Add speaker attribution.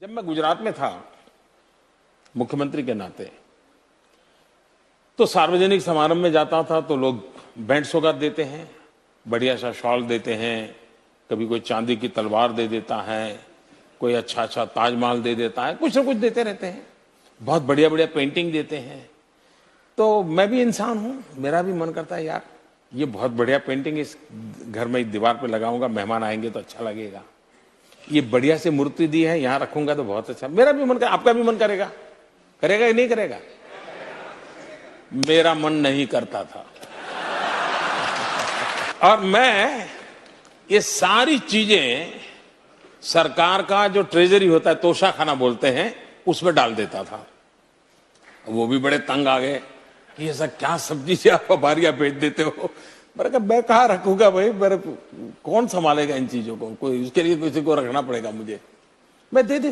Speaker 1: जब मैं गुजरात में था मुख्यमंत्री के नाते, तो सार्वजनिक समारंभ में जाता था तो लोग बैंड सौगात देते हैं, बढ़िया सा शॉल देते हैं, कभी कोई चांदी की तलवार दे देता है, कोई अच्छा अच्छा ताजमहल दे देता है, कुछ ना कुछ देते रहते हैं, बहुत बढ़िया बढ़िया पेंटिंग देते हैं। तो मैं भी इंसान हूं, मेरा भी मन करता है यार ये बहुत बढ़िया पेंटिंग इस घर में दीवार पे लगाऊंगा, मेहमान आएंगे तो अच्छा लगेगा। ये बढ़िया से मूर्ति दी है, यहां रखूंगा तो बहुत अच्छा। मेरा भी मन कर, आपका भी मन करेगा? करेगा या नहीं करेगा? मेरा मन नहीं करता था। और मैं ये सारी चीजें सरकार का जो ट्रेजरी होता है, तोशाखाना बोलते हैं, उसमें डाल देता था। वो भी बड़े तंग आ गए, ये सब क्या सब्जी से आप बारियां बेच देते हो। मैंने कहा मैं कहाँ रखूंगा भाई, मेरे कौन संभालेगा इन चीजों को, कोई उसके लिए किसी को रखना पड़ेगा मुझे, मैं दे देता